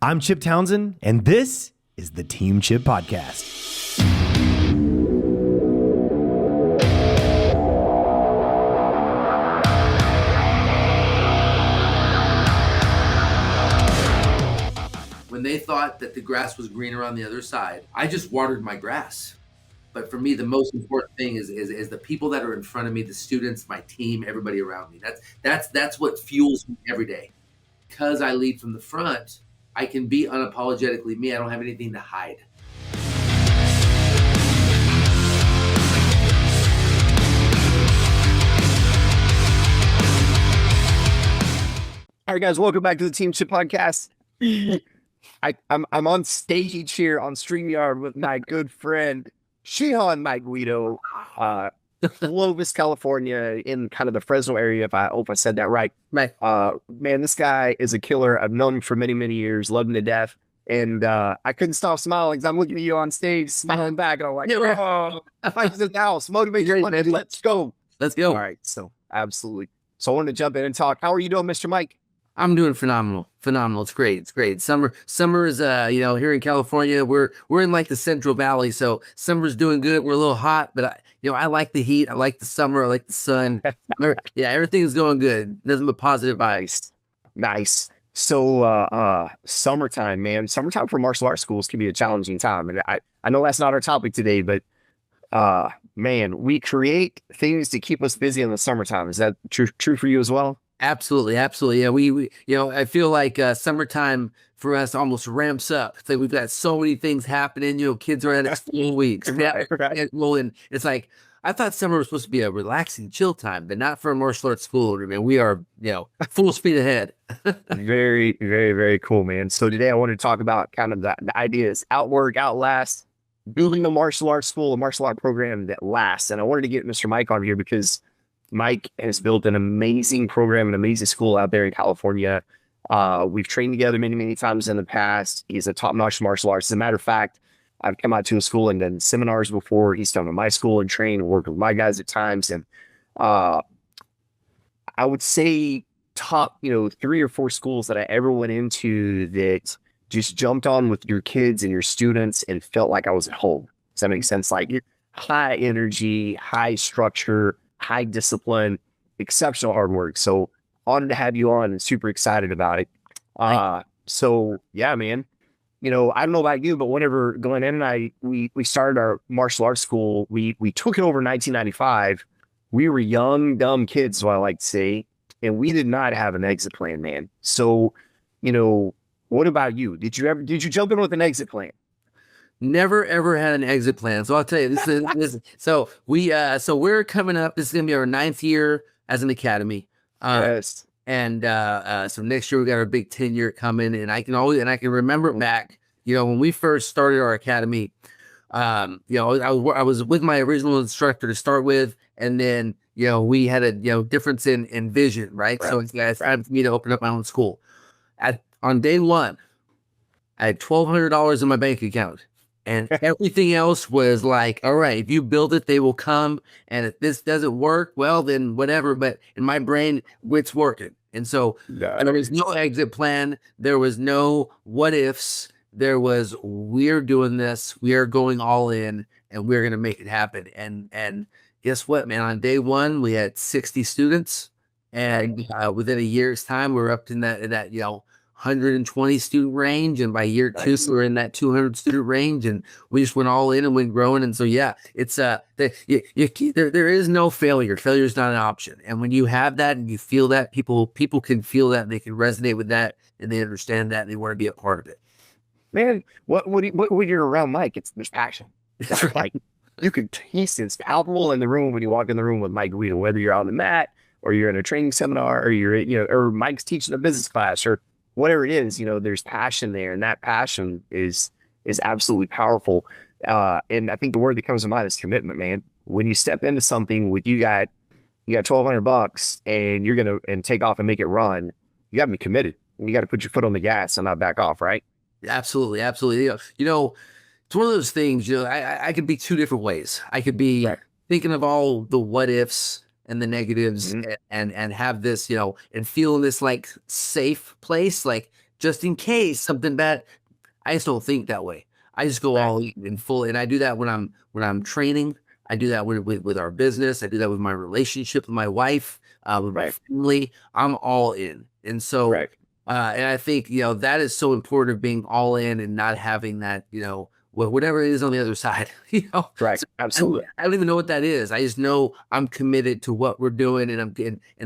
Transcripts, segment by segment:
I'm Chip Townsend, and this is the Team Chip Podcast. When they thought that the grass was greener on the other side, I just watered my grass. But for me, the most important thing is the people that are in front of me, the students, my team, everybody around me. That's what fuels me every day. Because I lead from the front, I can be unapologetically me. I don't have anything to hide. All right, guys, welcome back to the Team Chip Podcast. I'm on stage here on StreamYard with my good friend Shihan Mike Guido, Clovis, California, in kind of the Fresno area. If I hope I said that right. Man, this guy is a killer. I've known him for many, many years, love him to death, and I couldn't stop smiling because I'm looking at you on stage, smiling back. I'm like, oh, I was in the house, motivation, let's go. Let's go. All right, so absolutely. So I wanted to jump in and talk. How are you doing, Mr. Mike? I'm doing phenomenal. It's great. Summer is, here in California, we're in like the Central Valley. So summer's doing good. We're a little hot, but I like the heat. I like the summer. I like the sun. Yeah, everything's going good. Nothing but positive vibes. Nice. So, summertime, man. Summertime for martial arts schools can be a challenging time. And I know that's not our topic today, but, man, we create things to keep us busy in the summertime. Is that true for you as well? Absolutely. Yeah, we I feel like summertime for us almost ramps up. It's like we've got so many things happening. Kids are at school weeks. Right. Well, and it's like I thought summer was supposed to be a relaxing, chill time, but not for a martial arts school. I mean, we are full speed ahead. Very, very, very cool, man. So today I want to talk about kind of the ideas: outwork, outlast, building a martial arts school, a martial art program that lasts. And I wanted to get Mr. Mike on here because Mike has built an amazing program, an amazing school out there in California. We've trained together many, many times in the past. He's a top-notch martial artist. As a matter of fact, I've come out to his school and done seminars before. He's done at my school and trained and worked with my guys at times. And I would say top, 3 or 4 schools that I ever went into that just jumped on with your kids and your students and felt like I was at home. Does that make sense? Like high energy, high structure, high discipline, exceptional hard work. So honored to have you on and super excited about it. So yeah, man, I don't know about you, but whenever Glenn and I, we started our martial arts school, we took it over in 1995. We were young, dumb kids, so I like to say, and we did not have an exit plan, man. So, what about you? Did you jump in with an exit plan? Never ever had an exit plan. So I'll tell you, so we're coming up. This is gonna be our 9th year as an academy. Yes. And so next year we got our big 10-year coming, and I can remember back, when we first started our academy. I was with my original instructor to start with, and then we had a difference in vision, right? So it's time for me to open up my own school. On day 1, I had $1,200 in my bank account. And everything else was like, all right, if you build it, they will come. And if this doesn't work, well, then whatever. But in my brain, it's working. And so there was no exit plan. There was no what ifs. There was, we're doing this. We are going all in, and we're going to make it happen. And guess what, man? On day 1, we had 60 students. And within a year's time, we're up in that 120 student range, and by year 2 we're in that 200 student range, and we just went all in and went growing. And so it's there is no failure. Failure is not an option. And when you have that and you feel that, people can feel that, and they can resonate with that, and they understand that, and they want to be a part of it. Man, when you're around Mike, there's passion. It's like you can taste it. It's palpable in the room when you walk in the room with Mike Guido, whether you're on the mat or you're in a training seminar or you're or Mike's teaching a business class or whatever it is, there's passion there, and that passion is absolutely powerful. And I think the word that comes to mind is commitment, man. When you step into something with you got $1,200 and you're gonna take off and make it run, you got to be committed. You got to put your foot on the gas and not back off, right? Absolutely. It's one of those things. I could be 2 different ways. I could be thinking of all the what ifs and the negatives, and have this, and feel in this like safe place, like just in case something bad. I just don't think that way. I just go all in full, and I do that when I'm training. I do that with our business. I do that with my relationship with my wife, with my family. I'm all in, and so, and I think that is so important of being all in and not having that whatever it is on the other side. Right, So absolutely. I don't even know what that is. I just know I'm committed to what we're doing, and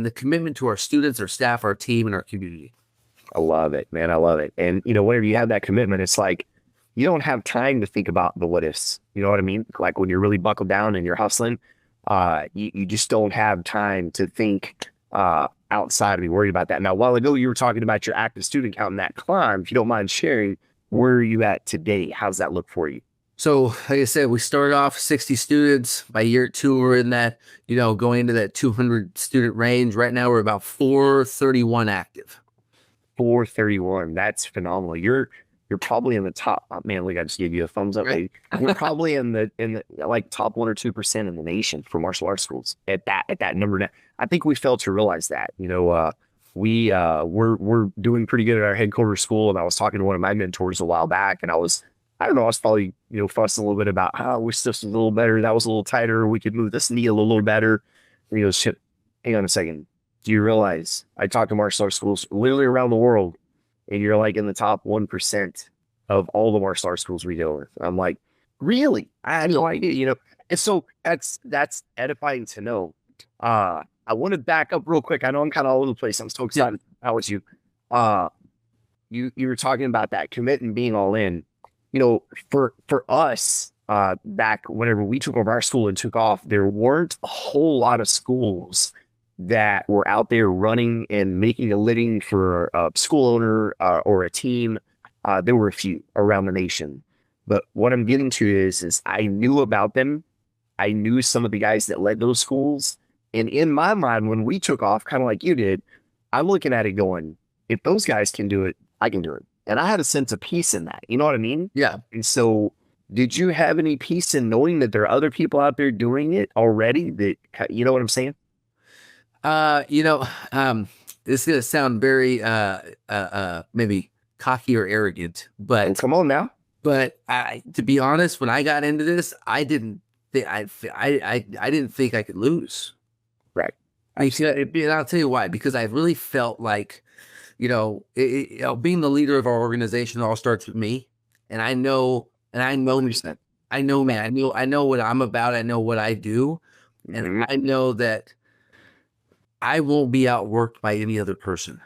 the commitment to our students, our staff, our team, and our community. I love it, man. I love it. And whenever you have that commitment, it's like you don't have time to think about the what ifs. You know what I mean? Like when you're really buckled down and you're hustling, you just don't have time to think outside of be worried about that. Now, a while ago, you were talking about your active student count and that climb. If you don't mind sharing, where are you at today? How's that look for you? So, like I said, we started off 60 students. By year 2, we're in that, going into that 200 student range. Right now, we're about 431 active. 431. That's phenomenal. You're probably in the top. Oh, man, look, I just gave you a thumbs up. Right. You're probably in the like top 1 or 2% in the nation for martial arts schools at that number. Now, I think we failed to realize that. We're doing pretty good at our headquarters school, and I was talking to one of my mentors a while back, and I was probably fussing a little bit about how we this was a little better, that was a little tighter, we could move this knee a little better. And he goes, shit, hang on a second. Do you realize I talk to martial arts schools literally around the world, and you're like in the top 1% of all the martial arts schools we deal with? I'm like, really? I had no idea, And so that's edifying to know. I want to back up real quick. I know I'm kind of all over the place. I'm so excited. How was you? You were talking about that commit and being all in. For us, back whenever we took over our school and took off, there weren't a whole lot of schools that were out there running and making a living for a school owner or a team. There were a few around the nation. But what I'm getting to is I knew about them. I knew some of the guys that led those schools. And in my mind, when we took off, kind of like you did, I'm looking at it going, if those guys can do it, I can do it. And I had a sense of peace in that. You know what I mean? Yeah. And so did you have any peace in knowing that there are other people out there doing it already? That, you know what I'm saying? This is going to sound very maybe cocky or arrogant, but come on now. But to be honest, when I got into this, I didn't think I didn't think I could lose. Right. And I'll tell you why. Because I really felt like, being the leader of our organization all starts with me, and I know, man, I know what I'm about. I know what I do, and I know that I won't be outworked by any other person.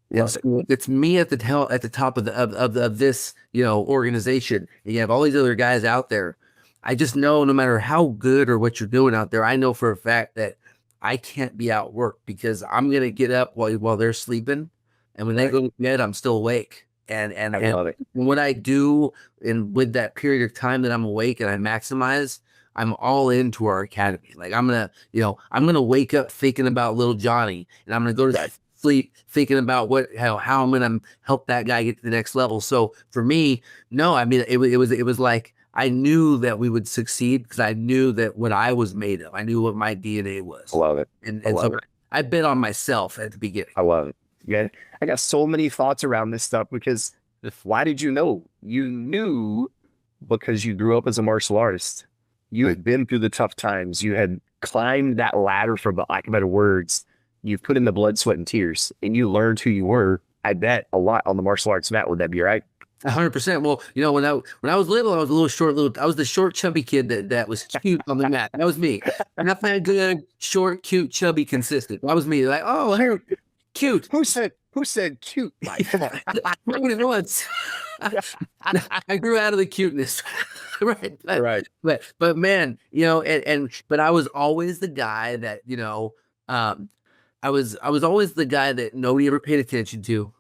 Yes, it's me at the top of this organization. And you have all these other guys out there. I just know no matter how good or what you're doing out there, I know for a fact that I can't be outworked because I'm gonna get up while they're sleeping, and when they go to bed, I'm still awake. And what I do with that period of time that I'm awake and I maximize, I'm all into our academy. Like I'm gonna wake up thinking about little Johnny, and I'm gonna go to sleep thinking about how I'm gonna help that guy get to the next level. So for me, no, I mean it was like I knew that we would succeed because I knew that what I was made of. I knew what my DNA was. I love it. And so I bet on myself at the beginning. I love it. Yeah, I got so many thoughts around this stuff because why did you know? You knew because you grew up as a martial artist. You had been through the tough times. You had climbed that ladder, for lack of better words. You've put in the blood, sweat, and tears, and you learned who you were. I bet a lot on the martial arts mat. Would that be right? 100%. Well, when I was little, I was a little short. I was the short, chubby kid that was cute on the mat. That was me. And I found good, short, cute, chubby, consistent. That was me. Like, oh, hey, cute. Who said cute? Mike? Come on. I grew out of the cuteness. Right. Right. But man, but I was always the guy that, I was always the guy that nobody ever paid attention to.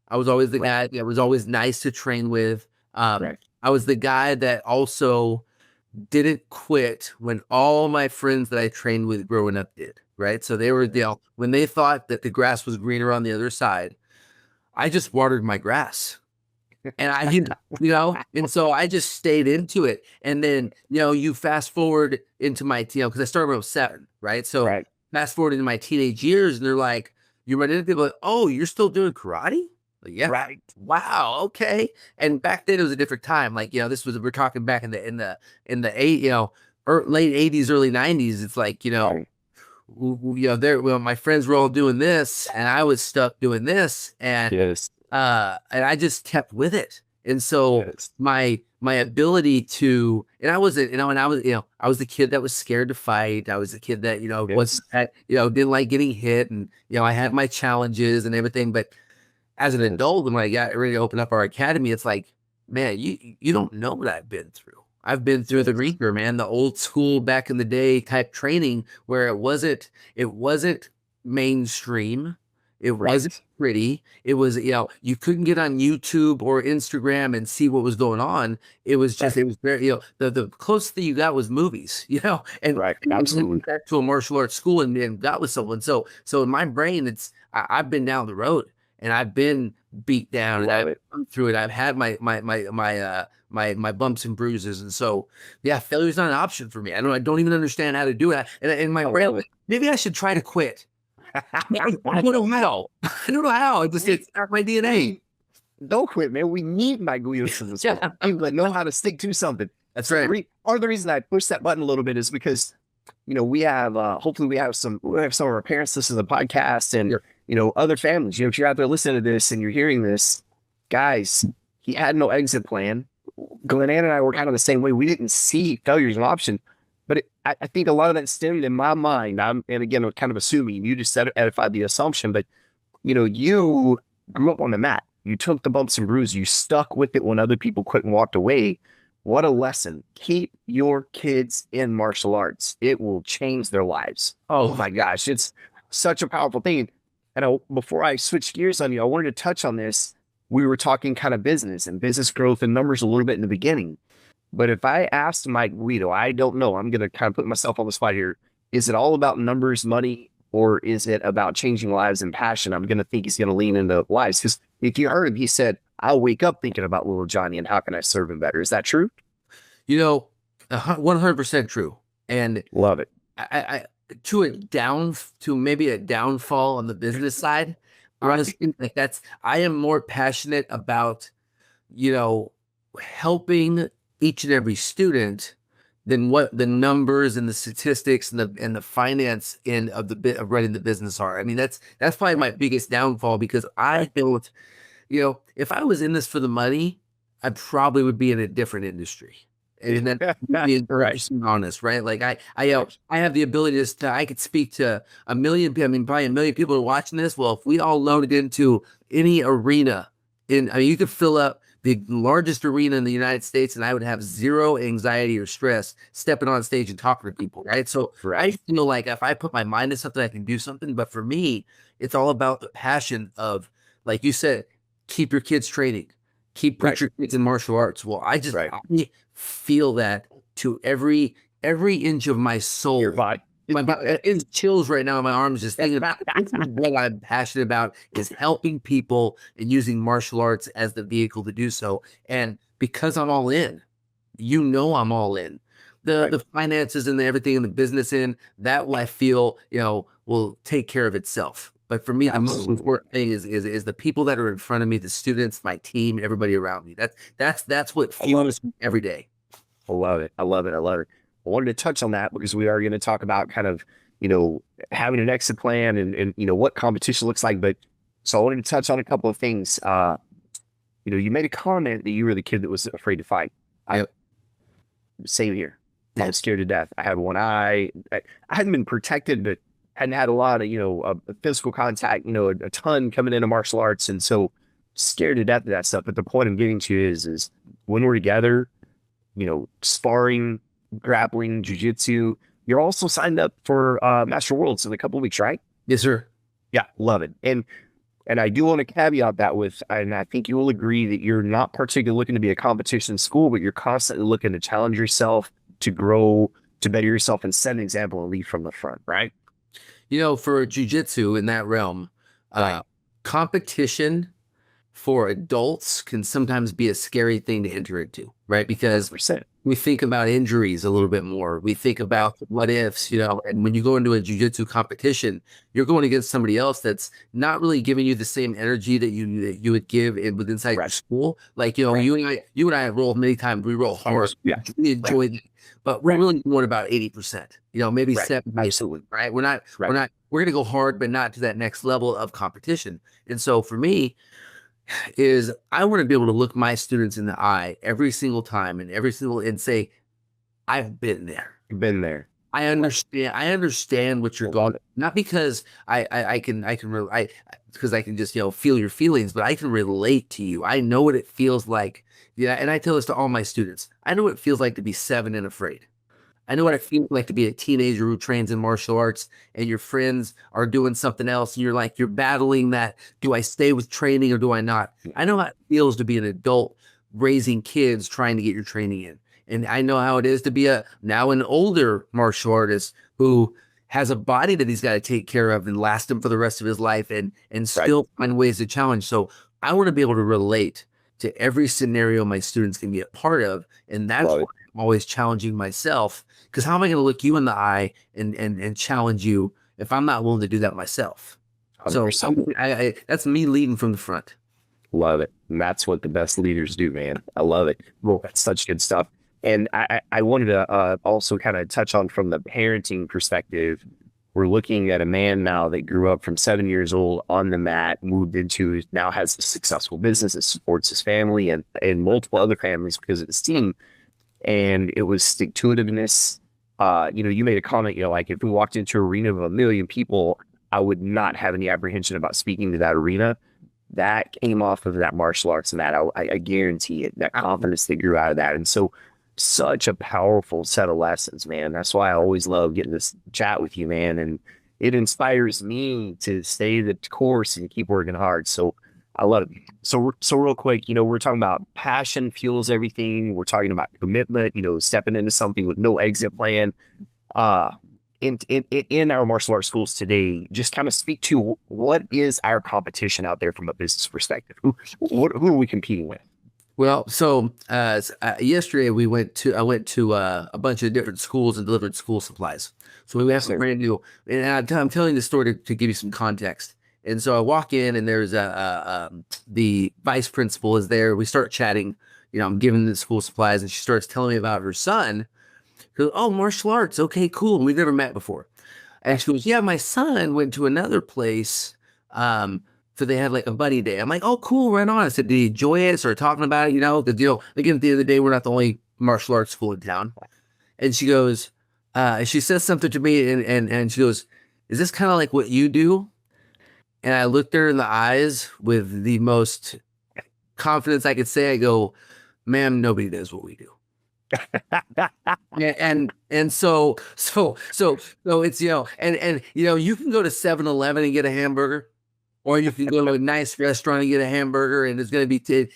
I was always the guy that was always nice to train with. I was the guy that also didn't quit when all my friends that I trained with growing up did. Right. So they were, when they thought that the grass was greener on the other side, I just watered my grass. And and so I just stayed into it. And then, you fast forward into my, because I started when I was 7, right? So fast forward into my teenage years, and they're like, you run into people like, oh, you're still doing karate? Like, yeah. Right. Wow. Okay. And back then it was a different time. Like, we're talking back in the late 80s, early 90s. It's like, Right. my friends were all doing this and I was stuck doing this. Yes. And I just kept with it. And so Yes. my ability to, and I wasn't, and I was the kid that was scared to fight. I was the kid that, Yes. didn't like getting hit, and, I had my challenges and everything. But as an adult, when I got ready to open up our academy, it's like, man, you don't know what I've been through. I've been through the ringer, man, the old school back in the day type training where it wasn't mainstream. It wasn't pretty. It was, you couldn't get on YouTube or Instagram and see what was going on. It was just, it was very, the closest thing you got was movies, and Right. Absolutely. back to a martial arts school and got with someone. So in my brain, I've been down the road and I've been beat down and I've gone through it. I've had my bumps and bruises. And so, yeah, failure's not an option for me. I don't even understand how to do it. And my brain, maybe I should try to quit. I don't know how. I don't know how. It's not my DNA. Don't quit, man. We need Mike Guido in this world. People that know how to stick to something. That's right. Part of the reason I push that button a little bit is because, we have, hopefully we have some of our parents listen to the podcast and, other families. If you're out there listening to this and you're hearing this, guys, he had no exit plan. Glenn and I were kind of the same way. We didn't see failure as an option. But I think a lot of that stemmed in my mind. And again, I'm kind of assuming you just edified the assumption, but you grew up on the mat. You took the bumps and bruises. You stuck with it when other people quit and walked away. What a lesson. Keep your kids in martial arts. It will change their lives. Oh my gosh. It's such a powerful thing. And before I switch gears on you, I wanted to touch on this. We were talking kind of business and business growth and numbers a little bit in the beginning. But if I asked Mike Guido, I don't know. I'm going to kind of put myself on the spot here. Is it all about numbers, money, or is it about changing lives and passion? I'm going to think he's going to lean into lives. Because if you heard him, he said, I'll wake up thinking about little Johnny and how can I serve him better? Is that true? 100% true. And love it. To maybe a downfall on the business side, honestly, I am more passionate about, helping each and every student than what the numbers and the statistics and the finance end of of running the business are. I mean, that's probably my biggest downfall because I don't, if I was in this for the money, I probably would be in a different industry. And that's being honest, right? Like I have the ability I could speak to a million people. I mean, probably a million people are watching this. Well, if we all loaded into any arena you could fill up the largest arena in the United States and I would have zero anxiety or stress stepping on stage and talking to people, right? So I feel like if I put my mind to something, I can do something. But for me, it's all about the passion of, like you said, keep your kids training, put your kids in martial arts. Well, I feel that to every inch of my soul. Your body. It's chills right now in my arms just thinking about what I'm passionate about is helping people and using martial arts as the vehicle to do so. And because I'm all in, I'm all in. The finances and everything in the business that I feel, will take care of itself. But for me, the most important thing is the people that are in front of me, the students, my team, everybody around me. That's what fuels me every day. I love it. I wanted to touch on that because we are going to talk about kind of, having an exit plan and what competition looks like. But so I wanted to touch on a couple of things. You made a comment that you were the kid that was afraid to fight. Same here. I was scared to death. I had one eye. I hadn't been protected, but hadn't had a lot of, physical contact, a ton coming into martial arts. And so scared to death of that stuff. But the point I'm getting to is when we're together, sparring, grappling, jiu-jitsu, you're also signed up for Master Worlds in a couple of weeks, right? Yes, sir. Yeah, love it. And I do want to caveat that with, and I think you will agree that you're not particularly looking to be a competition school, but you're constantly looking to challenge yourself, to grow, to better yourself and set an example and lead from the front, right? For jiu-jitsu in that realm, competition for adults can sometimes be a scary thing to enter into, right? Because 100%. we think about injuries a little bit more. We think about what ifs, and when you go into a jiu-jitsu competition, you're going against somebody else that's not really giving you the same energy that you would give inside your school. Like, you and I have rolled many times. We roll hard. Yeah. We enjoy it, but we're really going about 80%, maybe 70%. Absolutely. Right. We're going to go hard, but not to that next level of competition. And so for me, is I want to be able to look my students in the eye every single time and say, I've been there. You've been there. I understand what you're going, not because I can just, feel your feelings, but I can relate to you. I know what it feels like. Yeah. And I tell this to all my students. I know what it feels like to be 7 and afraid. I know what it feels like to be a teenager who trains in martial arts and your friends are doing something else. And you're battling that. Do I stay with training or do I not? I know how it feels to be an adult raising kids trying to get your training in. And I know how it is to be now an older martial artist who has a body that he's got to take care of and last him for the rest of his life and still find ways to challenge. So I want to be able to relate to every scenario my students can be a part of. And that's why I'm always challenging myself. Because how am I going to look you in the eye and challenge you if I'm not willing to do that myself? 100%. So that's me leading from the front. Love it. And that's what the best leaders do, man. I love it. Well, that's such good stuff. And I wanted to also kind of touch on from the parenting perspective. We're looking at a man now that grew up from 7 years old on the mat, moved into, now has a successful business that supports his family and multiple other families because of his team. And it was stick-to-itiveness. You made a comment, like if we walked into an arena of 1 million people, I would not have any apprehension about speaking to that arena. That came off of that martial arts and that I guarantee it, that confidence that grew out of that. And so such a powerful set of lessons, man. That's why I always love getting this chat with you, man. And it inspires me to stay the course and keep working hard. So I love it. So real quick, we're talking about passion fuels everything. We're talking about commitment, stepping into something with no exit plan. In our martial arts schools today, just kind of speak to what is our competition out there from a business perspective? Who are we competing with? Well, so yesterday I went to a bunch of different schools and delivered school supplies. So we have some brand new, and I'm telling the story to give you some context. And so I walk in and there's the vice principal is there. We start chatting, I'm giving the school supplies and she starts telling me about her son. She goes, oh, martial arts. Okay, cool. And we've never met before. And she goes, yeah, my son went to another place. So they had like a buddy day. I'm like, oh, cool, right on. I said, did he enjoy it? Started talking about it, again, at the end of the day, we're not the only martial arts school in town. And she goes, she says something to me and she goes, is this kind of like what you do? And I looked her in the eyes with the most confidence I could say. I go, ma'am, nobody does what we do. and so it's, and you can go to 7-Eleven and get a hamburger, or you can go to a nice restaurant and get a hamburger, and it's going to be, 2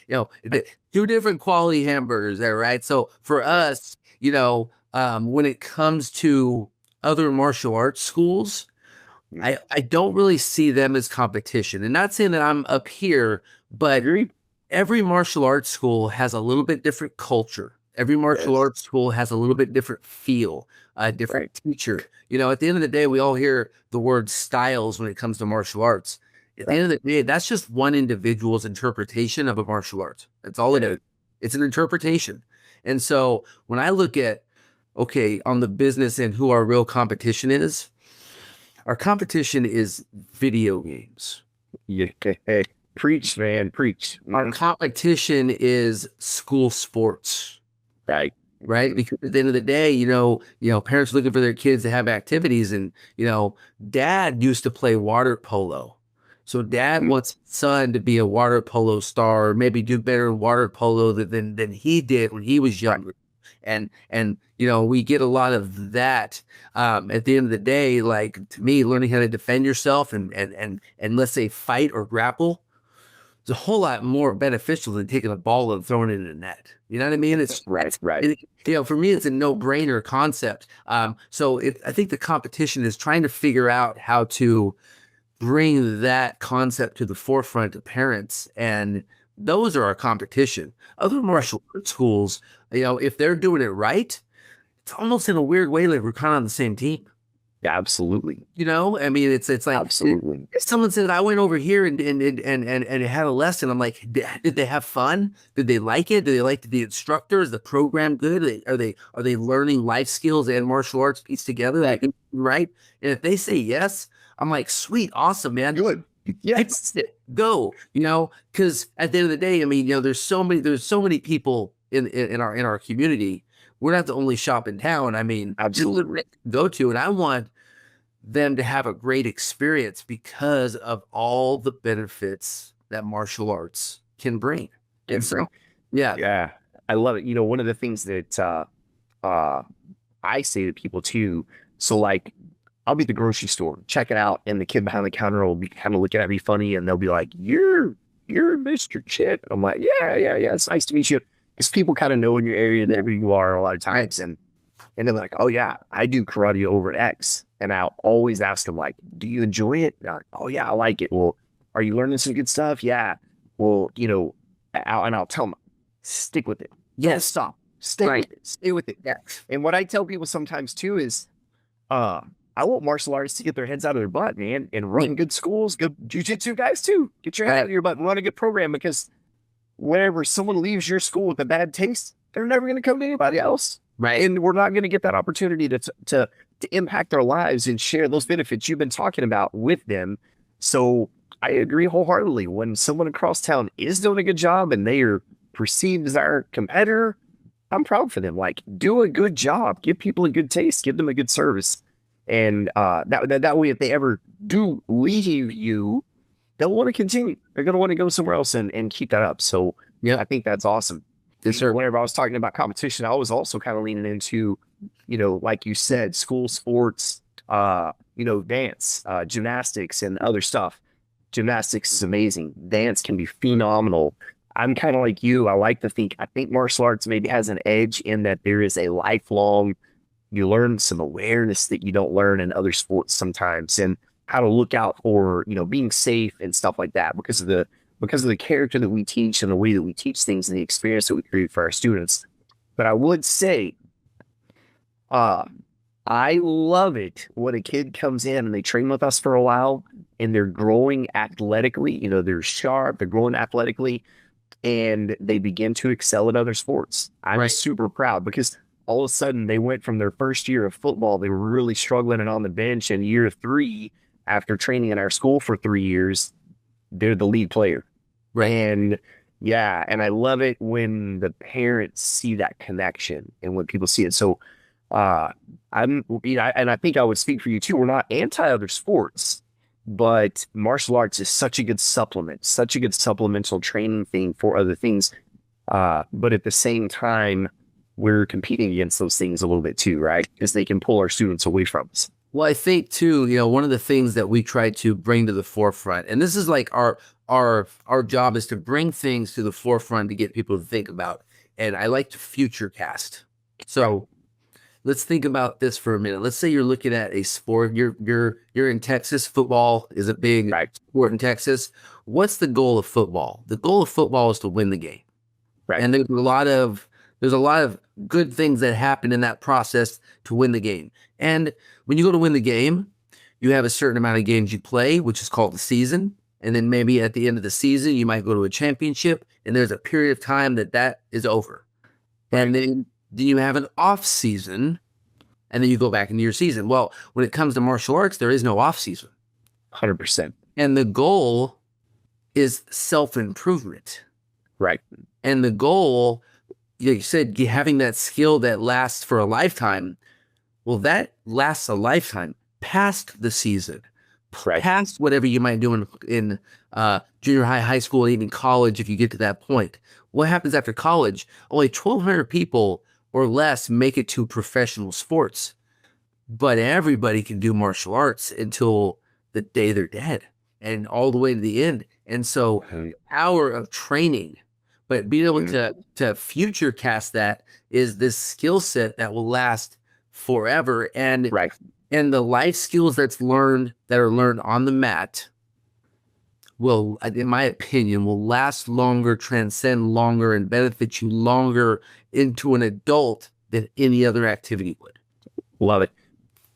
different quality hamburgers there, right? So for us, when it comes to other martial arts schools, I don't really see them as competition. And not saying that I'm up here, but every martial arts school has a little bit different culture. Every martial arts school has a little bit different feel, a different teacher. At the end of the day, we all hear the word styles when it comes to martial arts. At the end of the day, that's just one individual's interpretation of a martial art. That's all it is. It's an interpretation. And so when I look at, on the business and who our real competition is, our competition is video games. Yeah. Hey, preach, man, preach. Our competition is school sports. Right. Because at the end of the day, parents are looking for their kids to have activities. And, dad used to play water polo. So dad wants his son to be a water polo star, or maybe do better in water polo than he did when he was younger. And we get a lot of that. At the end of the day, like to me, learning how to defend yourself and let's say fight or grapple is a whole lot more beneficial than taking a ball and throwing it in a net. You know what I mean? It's right. For me, it's a no-brainer concept. So I think the competition is trying to figure out how to bring that concept to the forefront of parents, and those are our competition. Other martial arts schools, if they're doing it right, it's almost in a weird way like we're kind of on the same team. Yeah, absolutely. I mean, it's like Absolutely. if someone said I went over here and had a lesson. I'm like, did they have fun? Did they like it? Did they like the instructor? Is the program good? Are they learning life skills and martial arts pieced together? Right? And if they say yes, I'm like, sweet, awesome, man. Good. Yes. Go. Because at the end of the day, I mean, there's so many people in our community. We're not the only shop in town. I mean, Absolutely. Go to, and I want them to have a great experience because of all the benefits that martial arts can bring. And so, Yeah, I love it. One of the things that I say to people too, so like I'll be at the grocery store, check it out, and the kid behind the counter will be kind of looking at me funny, and they'll be like, You're Mr. Chip. I'm like, yeah, it's nice to meet you. Because people kind of know in your area that you are a lot of times, and they're like, oh yeah, I do karate over at X. And I'll always ask them, like, do you enjoy it? Like, oh yeah, I like it. Well, are you learning some good stuff? Yeah. Well, I'll tell them, stick with it. yes, Stop. Stay with it. Stay with it. yeah, And what I tell people sometimes too is, I want martial artists to get their heads out of their butt, man, and run good schools, good jujitsu guys too. Get your head out of your butt and run a good program, because whenever someone leaves your school with a bad taste, they're never going to come to anybody else. right. And we're not going to get that opportunity to impact their lives and share those benefits you've been talking about with them. So I agree wholeheartedly. When someone across town is doing a good job and they are perceived as our competitor, I'm proud for them. Like, do a good job, give people a good taste, give them a good service. And that way, if they ever do leave you, they'll want to continue. They're going to want to go somewhere else and keep that up. So Yeah. I think that's awesome. Yes, sir. Whenever I was talking about competition, I was also kind of leaning into, like you said, school sports, dance, gymnastics and other stuff. Gymnastics is amazing. Dance can be phenomenal. I'm kind of like you. I think martial arts maybe has an edge in that there is a lifelong, you learn some awareness that you don't learn in other sports sometimes, and how to look out for, being safe and stuff like that because of the character that we teach and the way that we teach things and the experience that we create for our students. But I would say, I love it when a kid comes in and they train with us for a while and they're growing athletically, they're sharp, they're growing athletically, and they begin to excel at other sports. I'm super proud because all of a sudden they went from their first year of football, they were really struggling and on the bench, and year 3, after training in our school for 3 years, they're the lead player. Right. And I love it when the parents see that connection and when people see it. So and I think I would speak for you too. We're not anti other sports, but martial arts is such a good supplement, such a good supplemental training thing for other things. But at the same time, we're competing against those things a little bit too, right? Because they can pull our students away from us. Well, I think too, one of the things that we try to bring to the forefront, and this is like our job is to bring things to the forefront to get people to think about. And I like to future cast. So let's think about this for a minute. Let's say you're looking at a sport. You're in Texas. Football is a big sport in Texas. What's the goal of football? The goal of football is to win the game. Right. And there's a lot of good things that happen in that process to win the game. And when you go to win the game, you have a certain amount of games you play, which is called the season. And then maybe at the end of the season, you might go to a championship, and there's a period of time that is over. And then you have an off season, and then you go back into your season. Well, when it comes to martial arts, there is no off season. 100%. And the goal is self-improvement. Right. And the goal, you said, having that skill that lasts for a lifetime. Well, that lasts a lifetime past the season, past whatever you might do in junior high, high school, even college, if you get to that point. What happens after college? Only 1,200 people or less make it to professional sports. But everybody can do martial arts until the day they're dead and all the way to the end. And so the power of training, but being able to future cast that is this skill set that will last forever. And the life skills that are learned on the mat will, in my opinion, will last longer, transcend longer, and benefit you longer into an adult than any other activity would. Love it.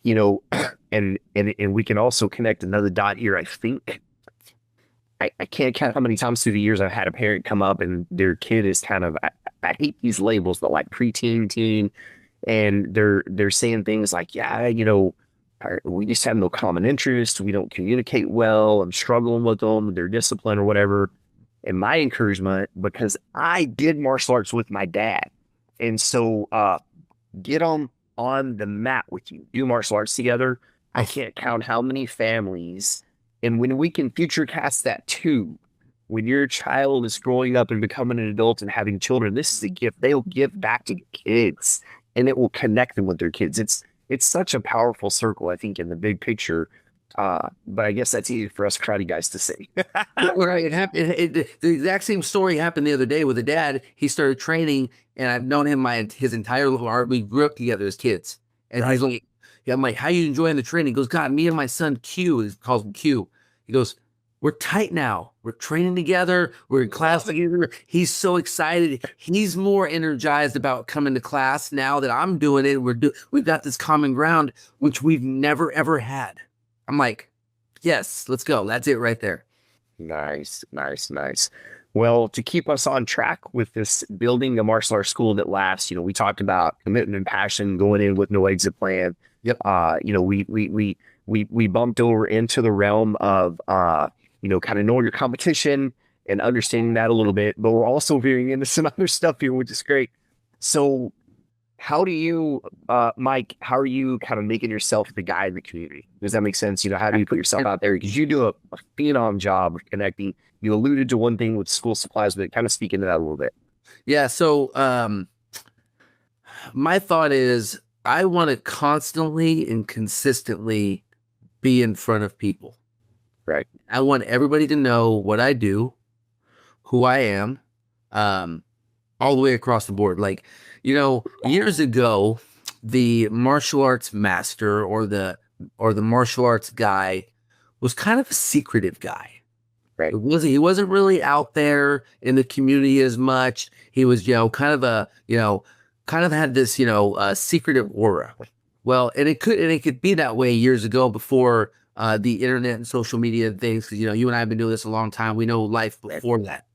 You know, and we can also connect another dot here. I think I can't count how many times through the years I've had a parent come up and their kid is kind of, I hate these labels, but like preteen, teen, and they're saying things like, yeah, you know, we just have no common interest. We don't communicate well. I'm struggling with them, their discipline or whatever. And my encouragement, because I did martial arts with my dad, and so get them on the mat with you, do martial arts together. I can't count how many families, and when we can future cast that too, when your child is growing up and becoming an adult and having children, this is a gift they'll give back to kids, and it will connect them with their kids. It's such a powerful circle, I think, in the big picture. But I guess that's easy for us crowdy guys to say. Right. It happened. The exact same story happened the other day with a dad. He started training, and I've known him his entire life. We grew up together as kids. And he's like, yeah, I'm like, how you enjoying the training? He goes, God, me and my son Q, he calls him Q. He goes, we're tight now. We're training together. We're in class together. He's so excited. He's more energized about coming to class now that I'm doing it. We've got this common ground, which we've never, ever had. I'm like, yes, let's go. That's it right there. Nice, nice, nice. Well, to keep us on track with this building a martial arts school that lasts, you know, we talked about commitment and passion, going in with no exit plan. Yep. You know, we bumped over into the realm of you know, kind of knowing your competition and understanding that a little bit, but we're also veering into some other stuff here, which is great. So how do you, Mike, how are you kind of making yourself the guy in the community? Does that make sense? You know, how do you put yourself out there? Because you do a phenom job of connecting. You alluded to one thing with school supplies, but kind of speak into that a little bit. Yeah. So my thought is I want to constantly and consistently be in front of people. Right. I want everybody to know what I do, who I am, all the way across the board. Like, you know, years ago, the martial arts master or the martial arts guy was kind of a secretive guy. Right. He wasn't really out there in the community as much. He was, you know, kind of had this, you know, secretive aura. Well, and it could be that way years ago before the internet and social media and things. 'Cause, you know, you and I have been doing this a long time. We know life before that.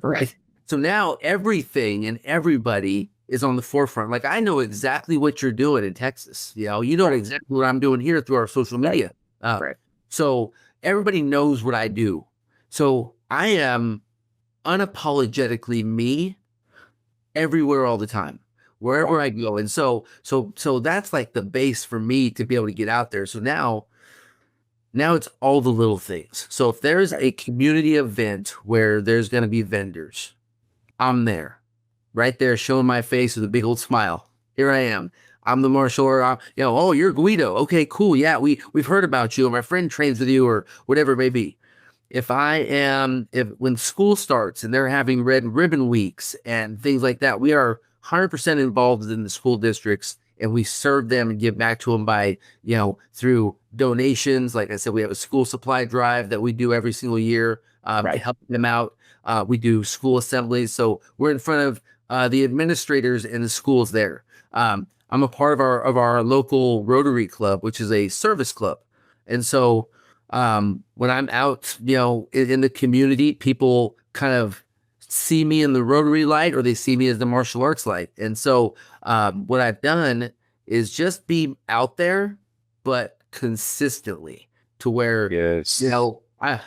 Right. So now everything and everybody is on the forefront. Like, I know exactly what you're doing in Texas. You know exactly what I'm doing here through our social media. Right. So everybody knows what I do. So I am unapologetically me everywhere all the time, wherever I go. And so that's like the base for me to be able to get out there. So now it's all the little things. So if there's a community event where there's going to be vendors, I'm there, right there, showing my face with a big old smile. Here I am. I'm the martial art. You know, oh, you're Guido. Okay, cool. Yeah, we've heard about you. Or my friend trains with you, or whatever it may be. If when school starts and they're having red ribbon weeks and things like that, we are 100% involved in the school districts, and we serve them and give back to them by, you know, through donations. Like I said, we have a school supply drive that we do every single year to help them out. We do school assemblies. So we're in front of the administrators in the schools there. I'm a part of our local Rotary Club, which is a service club. And so when I'm out, you know, in the community, people kind of see me in the Rotary light, or they see me as the martial arts light. And so what I've done is just be out there, but consistently, to where, Yes. you know, we're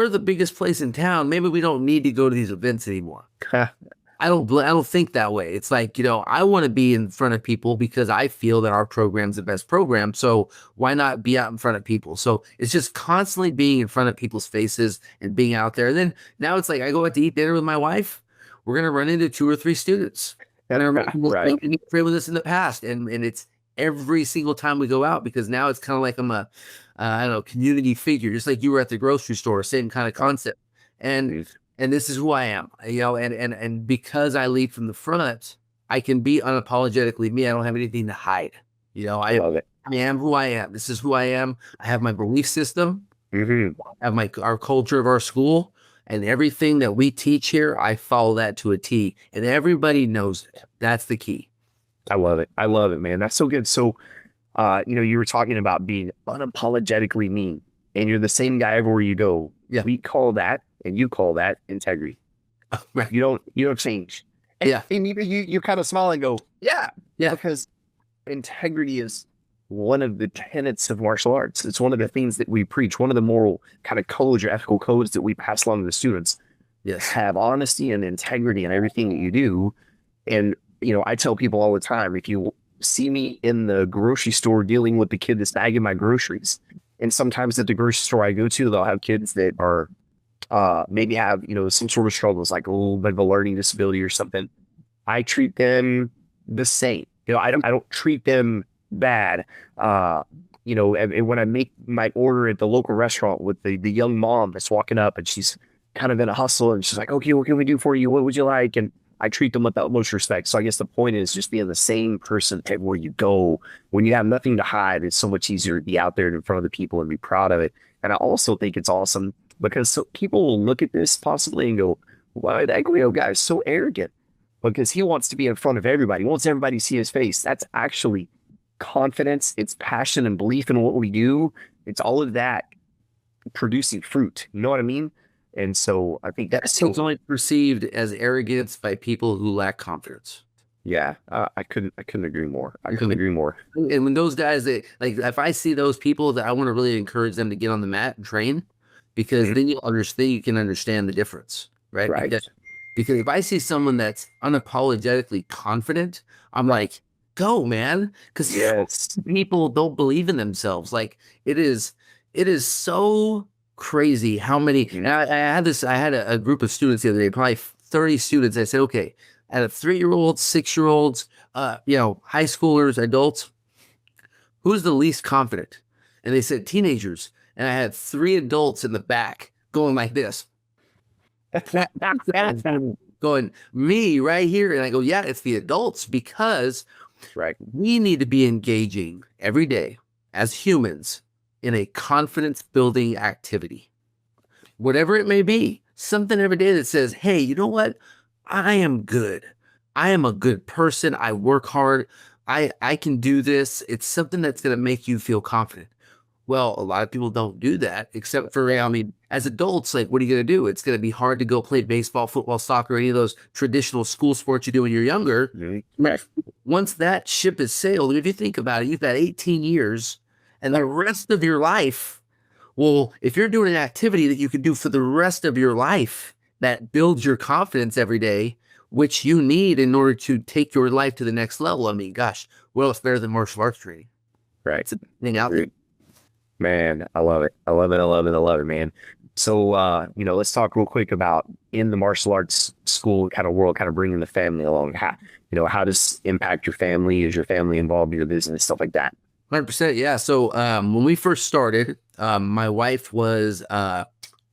the biggest place in town. Maybe we don't need to go to these events anymore. I don't think that way. It's like, you know, I want to be in front of people because I feel that our program's the best program. So why not be out in front of people? So it's just constantly being in front of people's faces and being out there. And then now it's like, I go out to eat dinner with my wife. We're going to run into 2 or 3 students. And I remember with this in the past. And it's every single time we go out, because now it's kind of like I'm a, I don't know, community figure, just like you were at the grocery store, same kind of concept. And this is who I am, you know, and because I lead from the front, I can be unapologetically me. I don't have anything to hide. You know, I love it. I am who I am. This is who I am. I have my belief system. have our culture of our school, and everything that we teach here, I follow that to a T, and everybody knows it. That's the key. I love it. I love it, man. That's so good. So, you were talking about being unapologetically mean, and you're the same guy everywhere you go. Yeah. We call that, and you call that integrity. Right. You don't change. Yeah. And you kind of smile and go, yeah. Because integrity is one of the tenets of martial arts. It's one of the things that we preach, one of the moral kind of codes or ethical codes that we pass along to the students. Yes. Have honesty and integrity in everything that you do. And, I tell people all the time, if you see me in the grocery store dealing with the kid that's bagging my groceries, and sometimes at the grocery store I go to, they'll have kids that are maybe have, some sort of struggles, like a little bit of a learning disability or something. I treat them the same. I don't treat them bad. And when I make my order at the local restaurant with the young mom that's walking up and she's kind of in a hustle and she's like, okay, what can we do for you? What would you like? And I treat them with the utmost respect. So I guess the point is just being the same person everywhere you go. When you have nothing to hide, it's so much easier to be out there in front of the people and be proud of it. And I also think it's awesome because people will look at this possibly and go, wow, that Guido guy is so arrogant because he wants to be in front of everybody. He wants everybody to see his face. That's actually confidence. It's passion and belief in what we do. It's all of that producing fruit. You know what I mean? And so I think that's It's only perceived as arrogance by people who lack confidence. Yeah, I couldn't agree more. I couldn't agree more. And when those guys, if I see those people, that I want to really encourage them to get on the mat and train, because then you can understand the difference, right? Right. Because if I see someone that's unapologetically confident, I'm like, go, man. Because people don't believe in themselves. Like it is so crazy how many. And I had a group of students the other day, probably 30 students. I said, okay, out of 3-year-olds, 6-year-olds, high schoolers, adults, who's the least confident? And they said teenagers. And I had 3 adults in the back going like this. Going, me right here. And I go, yeah, it's the adults, because we need to be engaging every day as humans in a confidence building activity, whatever it may be. Something every day that says, hey, you know what? I am good. I am a good person. I work hard. I can do this. It's something that's going to make you feel confident. Well, a lot of people don't do that, except for, as adults, like, what are you going to do? It's going to be hard to go play baseball, football, soccer, any of those traditional school sports you do when you're younger. Once that ship has sailed, if you think about it, you've got 18 years and the rest of your life. Well, if you're doing an activity that you can do for the rest of your life that builds your confidence every day, which you need in order to take your life to the next level. Gosh, what else better than martial arts training? Right. It's a thing out there. Man, I love it. I love it. I love it. I love it, man. So, let's talk real quick about in the martial arts school kind of world, kind of bringing the family along. How does this impact your family? Is your family involved in your business? Stuff like that. 100%. Yeah. So when we first started, my wife was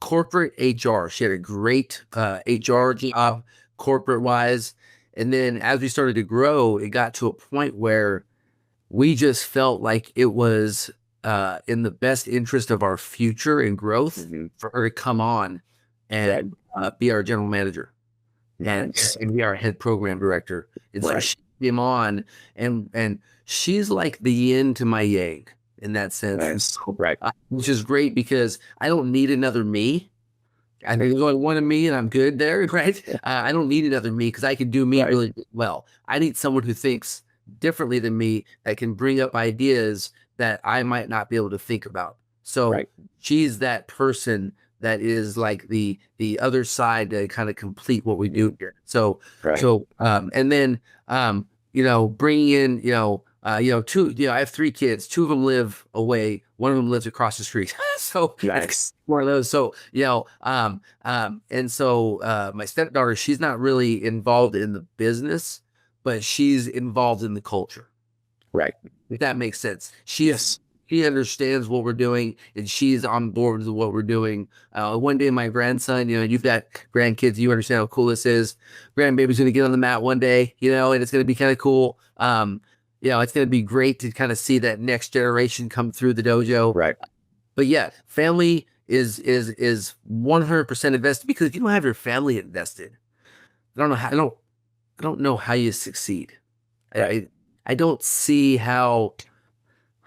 corporate HR. She had a great HR job, corporate wise. And then as we started to grow, it got to a point where we just felt like it was in the best interest of our future and growth for her to come on and be our general manager and be our head program director. And so she came on, and she's like the yin to my yang in that sense. Right. Which is great because I don't need another me. I think there's only one of me and I'm good there, right? I don't need another me because I can do me really well. I need someone who thinks differently than me, that can bring up ideas that I might not be able to think about. So she's that person that is like the other side to kind of complete what we do here. So, and then, bringing in, two, I have 3 kids, 2 of them live away. One of them lives across the street. So it's more of those. So, and so my stepdaughter, she's not really involved in the business, but she's involved in the culture. Right. If that makes sense. She understands what we're doing, and she's on board with what we're doing. One day, my grandson, you've got grandkids, you understand how cool this is. Grandbaby's going to get on the mat one day, and it's going to be kind of cool. It's going to be great to kind of see that next generation come through the dojo. Right. But yeah, family is 100% invested, because if you don't have your family invested, I don't know how you succeed. I don't see how.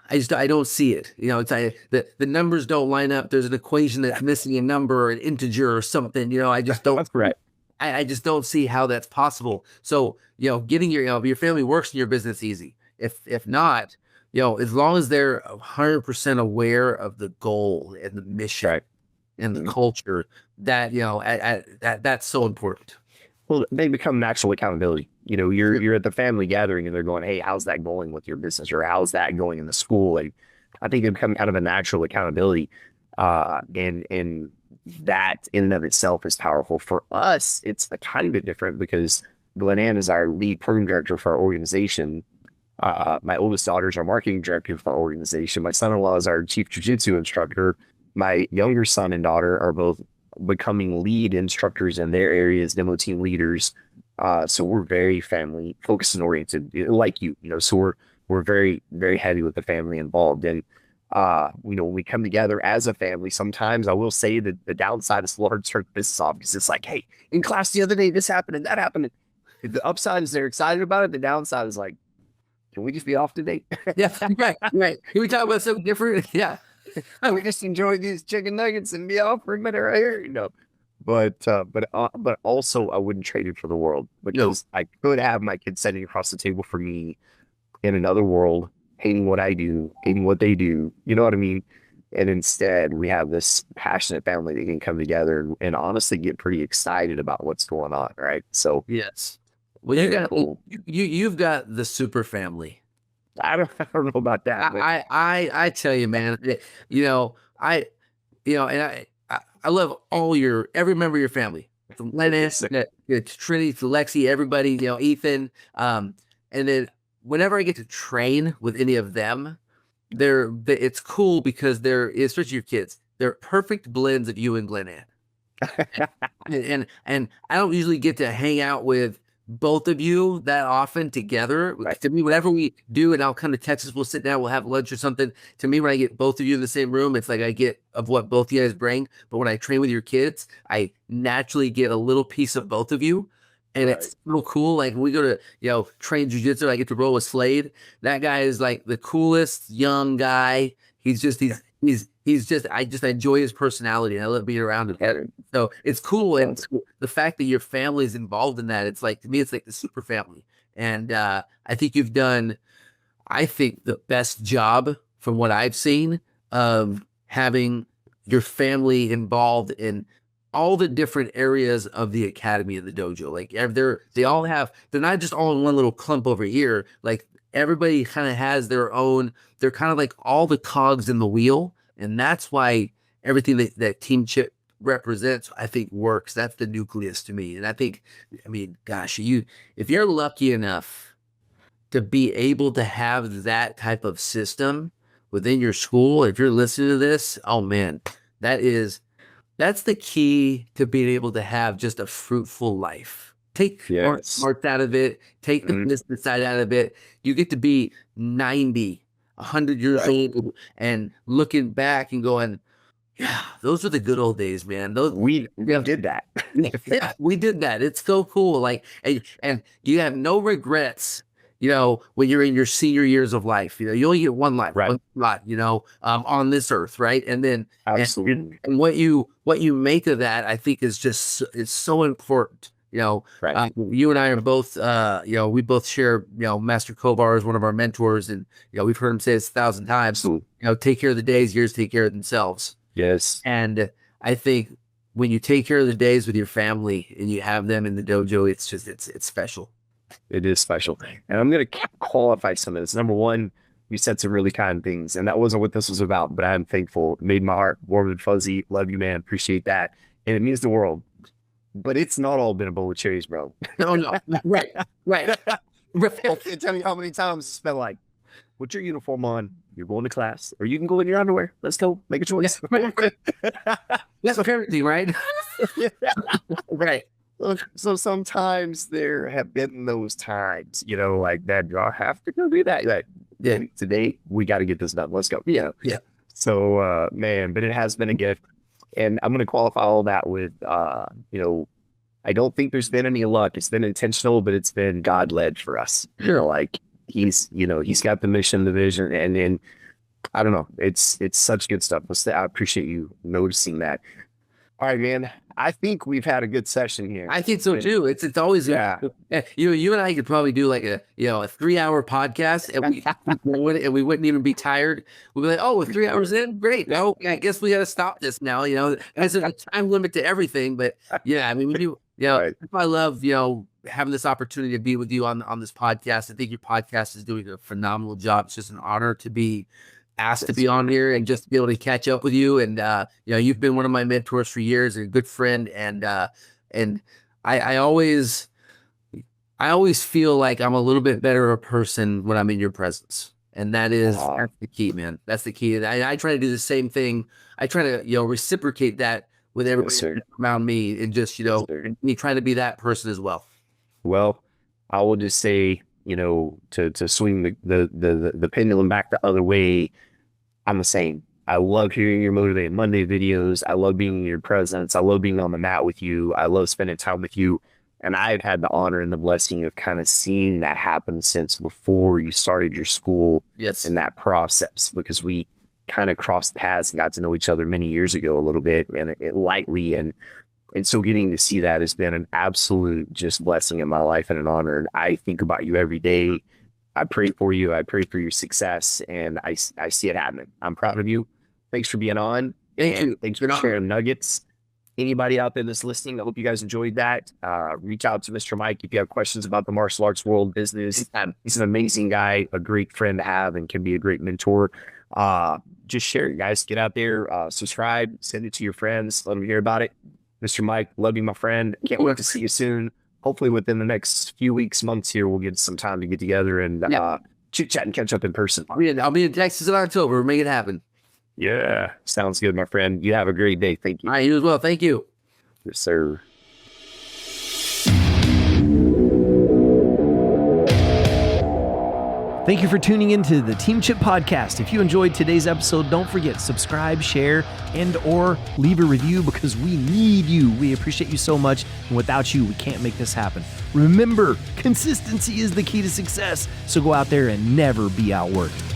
I don't see it. The numbers don't line up. There's an equation that's missing a number or an integer or something. I just don't. That's right. I just don't see how that's possible. So, getting your family works in your business easy. If not, as long as they're 100% aware of the goal and the mission and the culture, that that's so important. Well, they become natural accountability. You're at the family gathering and they're going, "Hey, how's that going with your business?" Or "How's that going in the school?" And I think it become kind of a natural accountability. And that in and of itself is powerful. For us, it's a tiny bit different because Glenn Ann is our lead program director for our organization. My oldest daughter is our marketing director for our organization. My son-in-law is our chief jiu-jitsu instructor. My younger son and daughter are both becoming lead instructors in their areas, demo team leaders. So we're very family focused and oriented, like so we're very, very heavy with the family involved. And when we come together as a family, sometimes I will say that the downside is a little hard to start business off, because it's like, "Hey, in class the other day, this happened and that happened." And the upside is they're excited about it. The downside is like, "Can we just be off today?" Yeah, right. Can we talk about something different? Yeah. We just enjoy these chicken nuggets and be off for a minute right here, But also I wouldn't trade it for the world, because I could have my kids sitting across the table for me in another world, hating what I do, hating what they do. You know what I mean? And instead we have this passionate family that can come together and honestly get pretty excited about what's going on. Right. So yes. Well, you've got the super family. I don't know about that. I tell you, man, I love every member of your family, from Lennis to Trinity to Lexi, everybody, Ethan. And then whenever I get to train with any of them, it's cool because especially your kids, they're perfect blends of you and Glenn Ann. and I don't usually get to hang out with both of you that often together. Right. To me, whenever we do, and I'll come to Texas, we'll sit down, we'll have lunch or something. To me, when I get both of you in the same room, it's like I get of what both you guys bring. But when I train with your kids, I naturally get a little piece of both of you. And it's real cool. Like when we go to, train jiu-jitsu, I get to roll with Slade. That guy is like the coolest young guy. He's just, I just enjoy his personality, and I love being around him. So it's cool. And the fact that your family is involved in that, it's like, to me, it's like the super family. And I think you've done, the best job from what I've seen of having your family involved in all the different areas of the academy and the dojo. Like they're not just all in one little clump over here. Like everybody kind of has their own, they're kind of like all the cogs in the wheel. And that's why everything that Team Chip represents, I think, works. That's the nucleus to me. And gosh, if you're lucky enough to be able to have that type of system within your school, if you're listening to this, oh man, that's the key to being able to have just a fruitful life. Take arts out of it, take the business side out of it. You get to be 90, 100 years old and looking back and going, yeah, those were the good old days, man. We did that. Yeah, we did that. It's so cool. Like, and you have no regrets, when you're in your senior years of life. You only get one life, one lot, on this earth, right? And then absolutely, and what you make of that, I think, is just, it's so important. You and I are both, we both share, Master Kovar is one of our mentors, and we've heard him say this 1,000 times. Take care of the days, years take care of themselves. Yes. And I think when you take care of the days with your family and you have them in the dojo, it's just, it's special. It is special. And I'm going to qualify some of this. Number one, you said some really kind things, and that wasn't what this was about, but I'm thankful. It made my heart warm and fuzzy. Love you, man. Appreciate that. And it means the world. But it's not all been a bowl of cherries, bro. No. Right. Tell me how many times it's been like, put your uniform on, you're going to class, or you can go in your underwear. Let's go. Make a choice. That's parenting, right? Right. So sometimes there have been those times, like that, I have to go do that. Like, today we got to get this done. Let's go. Yeah. Yeah. So, man, but it has been a gift. And I'm going to qualify all that with, you know, I don't think there's been any luck. It's been intentional, but it's been God led for us. Like he's got the mission, the vision, and then I don't know. It's such good stuff. I appreciate you noticing that. All right, man. I think we've had a good session here. I think so too. It's always you and I could probably do like a 3-hour podcast and we wouldn't even be tired. We'd be like, oh, we're 3 hours in, great. No, I guess we got to stop this now. There's a time limit to everything, but yeah, I mean, we do. Right. I love having this opportunity to be with you on this podcast. I think your podcast is doing a phenomenal job. It's just an honor to be asked to be on here and just be able to catch up with you. And, you've been one of my mentors for years and a good friend. And I always feel like I'm a little bit better a person when I'm in your presence. And that's the key, man. That's the key. And I try to do the same thing. I try to, reciprocate that with everybody around me and just, me trying to be that person as well. Well, I will just say, to swing the pendulum back the other way, I'm the same. I love hearing your Motivated Monday videos. I love being in your presence. I love being on the mat with you. I love spending time with you. And I've had the honor and the blessing of kind of seeing that happen since before you started your school. Yes. In that process, because we kind of crossed paths and got to know each other many years ago a little bit and lightly. And so getting to see that has been an absolute just blessing in my life and an honor. And I think about you every day. I pray for you. I pray for your success, and I see it happening. I'm proud of you. Thanks for being on. Thanks for sharing nuggets. Anybody out there that's listening, I hope you guys enjoyed that. Reach out to Mr. Mike if you have questions about the martial arts world, business. He's an amazing guy, a great friend to have, and can be a great mentor. Just share it, guys. Get out there, subscribe, send it to your friends, let them hear about it. Mr. Mike, love you, my friend. Can't wait to see you soon. Hopefully within the next few weeks, months here, we'll get some time to get together and chit chat and catch up in person. I'll be in Texas in October. Make it happen. Yeah, sounds good, my friend. You have a great day. Thank you. All right, you as well. Thank you. Yes, sir. Thank you for tuning into the Team Chip Podcast. If you enjoyed today's episode, don't forget, subscribe, share, and or leave a review because we need you. We appreciate you so much. And without you, we can't make this happen. Remember, consistency is the key to success. So go out there and never be outworked.